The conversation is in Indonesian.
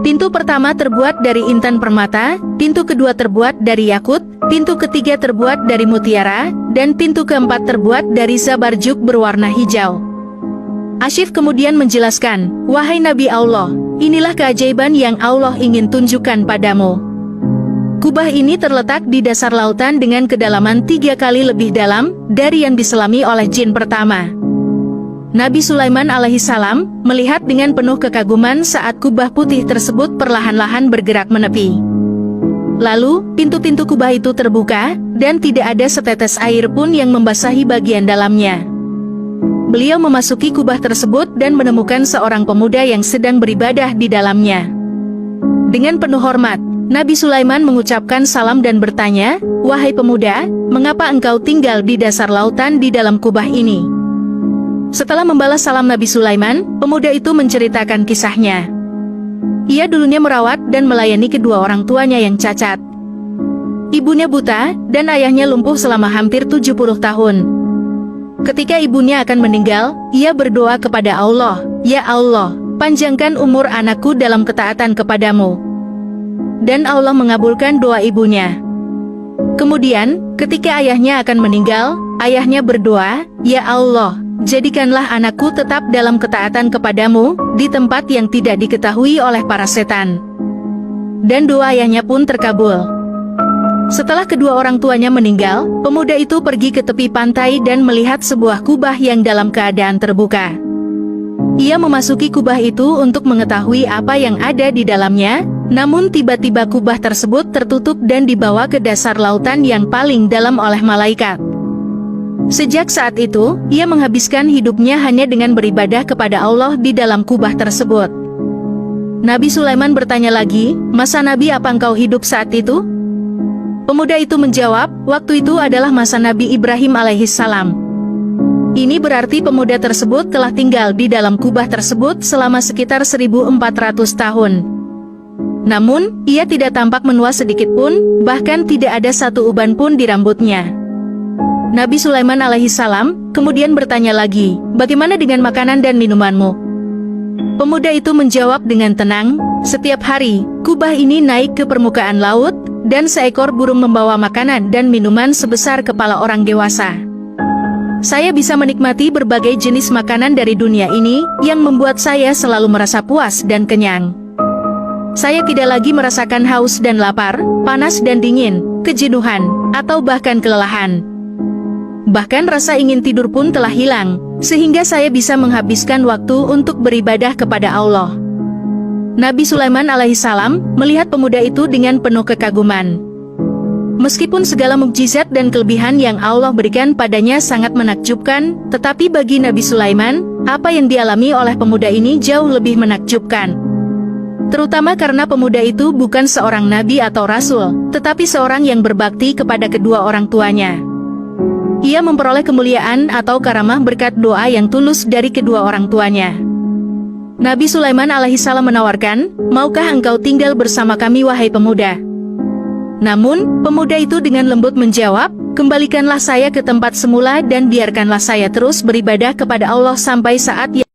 Pintu pertama terbuat dari intan permata, pintu kedua terbuat dari yakut, pintu ketiga terbuat dari mutiara, dan pintu keempat terbuat dari zabarjuk berwarna hijau. Asyif kemudian menjelaskan, "Wahai Nabi Allah, inilah keajaiban yang Allah ingin tunjukkan padamu. Kubah ini terletak di dasar lautan dengan kedalaman 3 kali lebih dalam dari yang diselami oleh jin pertama." Nabi Sulaiman alaihissalam melihat dengan penuh kekaguman saat kubah putih tersebut perlahan-lahan bergerak menepi. Lalu, pintu-pintu kubah itu terbuka, dan tidak ada setetes air pun yang membasahi bagian dalamnya. Beliau memasuki kubah tersebut dan menemukan seorang pemuda yang sedang beribadah di dalamnya. Dengan penuh hormat, Nabi Sulaiman mengucapkan salam dan bertanya, "Wahai pemuda, mengapa engkau tinggal di dasar lautan di dalam kubah ini?" Setelah membalas salam Nabi Sulaiman, pemuda itu menceritakan kisahnya. Ia dulunya merawat dan melayani kedua orang tuanya yang cacat. Ibunya buta, dan ayahnya lumpuh selama hampir 70 tahun. Ketika ibunya akan meninggal, ia berdoa kepada Allah, "Ya Allah, panjangkan umur anakku dalam ketaatan kepadamu." Dan Allah mengabulkan doa ibunya. Kemudian, ketika ayahnya akan meninggal, ayahnya berdoa, "Ya Allah, jadikanlah anakku tetap dalam ketaatan kepadamu, di tempat yang tidak diketahui oleh para setan." Dan doa ayahnya pun terkabul. Setelah kedua orang tuanya meninggal, pemuda itu pergi ke tepi pantai dan melihat sebuah kubah yang dalam keadaan terbuka. Ia memasuki kubah itu untuk mengetahui apa yang ada di dalamnya, namun tiba-tiba kubah tersebut tertutup dan dibawa ke dasar lautan yang paling dalam oleh malaikat. Sejak saat itu, ia menghabiskan hidupnya hanya dengan beribadah kepada Allah di dalam kubah tersebut. Nabi Sulaiman bertanya lagi, "Masa Nabi apa engkau hidup saat itu?" Pemuda itu menjawab, "Waktu itu adalah masa Nabi Ibrahim alaihissalam." Ini berarti pemuda tersebut telah tinggal di dalam kubah tersebut selama sekitar 1400 tahun. Namun, ia tidak tampak menua sedikit pun, bahkan tidak ada satu uban pun di rambutnya. Nabi Sulaiman alaihissalam kemudian bertanya lagi, "Bagaimana dengan makanan dan minumanmu?" Pemuda itu menjawab dengan tenang, "Setiap hari, kubah ini naik ke permukaan laut, dan seekor burung membawa makanan dan minuman sebesar kepala orang dewasa. Saya bisa menikmati berbagai jenis makanan dari dunia ini, yang membuat saya selalu merasa puas dan kenyang. Saya tidak lagi merasakan haus dan lapar, panas dan dingin, kejenuhan, atau bahkan kelelahan. Bahkan rasa ingin tidur pun telah hilang, sehingga saya bisa menghabiskan waktu untuk beribadah kepada Allah." Nabi Sulaiman alaihissalam melihat pemuda itu dengan penuh kekaguman. Meskipun segala mukjizat dan kelebihan yang Allah berikan padanya sangat menakjubkan, tetapi bagi Nabi Sulaiman, apa yang dialami oleh pemuda ini jauh lebih menakjubkan. Terutama karena pemuda itu bukan seorang nabi atau rasul, tetapi seorang yang berbakti kepada kedua orang tuanya. Ia memperoleh kemuliaan atau karamah berkat doa yang tulus dari kedua orang tuanya. Nabi Sulaiman alaihissalam menawarkan, "Maukah engkau tinggal bersama kami wahai pemuda?" Namun, pemuda itu dengan lembut menjawab, "Kembalikanlah saya ke tempat semula dan biarkanlah saya terus beribadah kepada Allah sampai saat yang